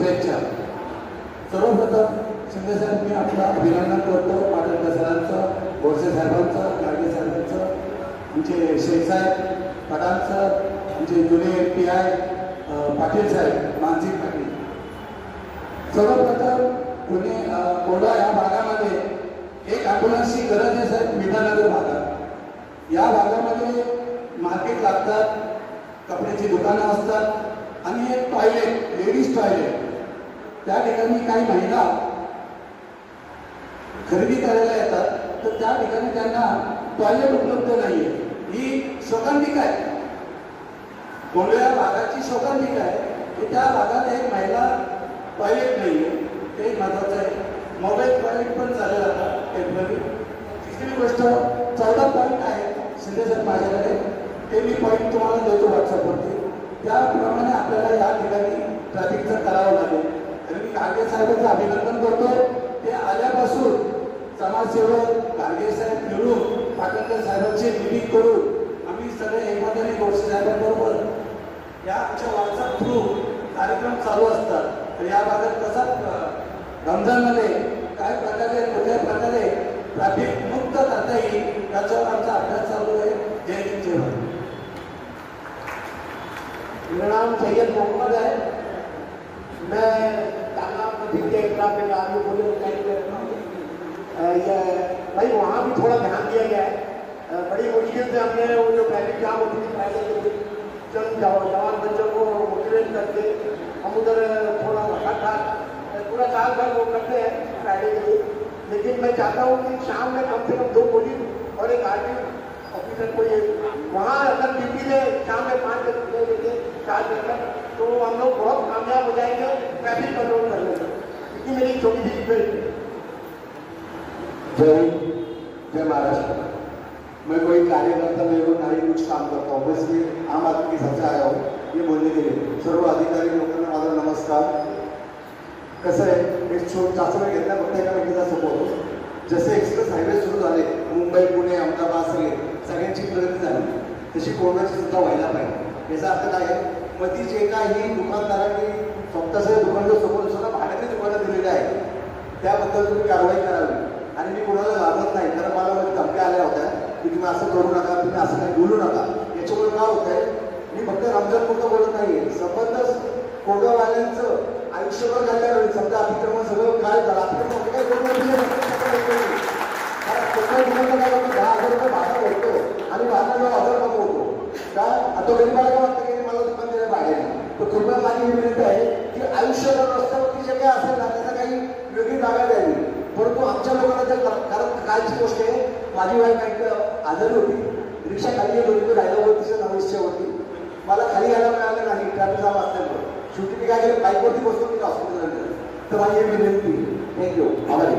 शुभेच्छा. सर्वप्रथम शिंदे साहेब मी आपलं अभिनंदन करतो. पाटील सरांचं, बोरसे साहेबांचं, गाडगे साहेबांचं, आमचे शेख साहेब, पठाण साहेब, आमचे जुने PI पाटील साहेब, मानसिंग पाटील. सर्वप्रथम पुणे कोंढा या भागामध्ये एक ॲम्ब्युलन्सची गरज आहे साहेब. मीठानगर भागात या भागामध्ये मार्केट लागतात, कपड्याची दुकानं असतात आणि एक टॉयलेट, लेडीज टॉयलेट. त्या ठिकाणी काही महिला खरेदी करायला येतात तर त्या ठिकाणी त्यांना टॉयलेट उपलब्ध नाही आहे. ही शोकांतिका आहे, कोंढा भागाची शोकांतिका आहे की त्या भागात एक महिला टॉयलेट नाही आहे. ते महत्त्वाचं आहे. मोबाईल टॉयलेट पण चालेल आता टेम्पररी. तिसरी गोष्ट 14 पॉईंट आहे शिंदे सर माझ्याकडे, ते मी पॉईंट तुम्हाला देतो व्हॉट्सअपवरती. त्याप्रमाणे आपल्याला या ठिकाणी ट्रॅफिकचं करावं लागेल. तर मी गाडगे साहेबांचं अभिनंदन करतो. ते आल्यापासून समाजसेवक गाडगे साहेब मिळून पाटणकर साहेबांची मिटिंग करून आम्ही सगळे एकमेकांनी बोरसे साहेबांबरोबर या आमच्या व्हॉट्सअप थ्रू कार्यक्रम चालू असतात. तर या भागात कसा रमजानमध्ये काय प्रकारे कुठल्या प्रकारे ट्रॅफिक मुक्त करता येईल याच्यावर आमचा अभ्यास चालू आहे. जय हिंद जय भारत. मेरा नाम सैयद मोहम्मद है. मैं तालाब नदी के इलाके में आगे बोले भाई वहाँ भी थोड़ा ध्यान दिया गया है. बड़ी मुश्किल से हमने वो जो ट्रैफिक जाम होती थी पहले चंद जवान बच्चों को मोटिवेट करके हम उधर थोड़ा इकट्ठा पूरा साल भर वो करते हैं फ्राइडे के लिए. लेकिन मैं चाहता हूँ कि शाम में कम से कम 2 पुलिस और एक आर्मी ऑफिसर को ये वहाँ अगर ड्यूटी में शाम में 5 बजे 4 बजे तक तो हम लोग बहुत कामयाब हो जाएंगे ट्रैफिक कंट्रोल करने में. इतनी मेरी छोटी सी रिक्वेस्ट है. जय महाराष्ट्र. मैं कोई कार्यकर्ता नहीं हूँ, ना ही कुछ काम करता हूँ, बस ये आम आदमी के सबसे आया हूँ ये बोलने के लिए. सर्व अधिकारी लोकांना माझा नमस्कार. कसं आहे, एक जास्त वेळ घेतला फक्त एका व्यक्तीचा सपोर्ट. जसे एक्सप्रेस हायवे सुरू झाले मुंबई पुणे अहमदाबाद सगळ्यांची प्रगती झाली तशी कोरोनाची सुद्धा व्हायला पाहिजे. याचा अर्थ काय आहे, मधी जे काही दुकानदारांनी स्वतःच्या दुकानाच्या समोर सुद्धा भाड्याने दुकानं दिलेली आहे त्याबद्दल तुम्ही कारवाई करावी. आणि मी कोणाला घाबरत नाही, कारण मला धमक्या आल्या होत्या की तुम्ही असं करू नका, तुम्ही असं काही बोलू नका. याच्यामुळे काय होत आहे, मी फक्त रमजानपुरतं बोलत नाही आहे, संबंध कोंढावाल्यांचं आयुष्यभर झाल्या वेळी समजा अतिक्रमण सगळं काय झालं, अतिक्रमण काय करून 10,000 रुपये भाडा भरतो आणि भाडा 9,000 कमवतो. काय आता गरीबाला काय वाटतं की मला दुकान दिलं भाडे. तर कृपया माझी विनंती आहे की आयुष्यभर रस्त्यावरती जे काही असेल ना त्याचा काही वेगळी जागा द्यावी. परंतु आमच्या लोकांना जर कारण कालची गोष्ट आहे, माझी वाईफ एक आजारी होती, रिक्षा खाली गेली होती, राहिला होती 29 होती. मला खाली यायला मिळालं नाही ट्रॅफिक जाम असल्यामुळे. शेवटी मी काय केलं, बाईकवरती बसतो मी हॉस्पिटलला. तर माझी विनंती. थँक्यू. आभारी.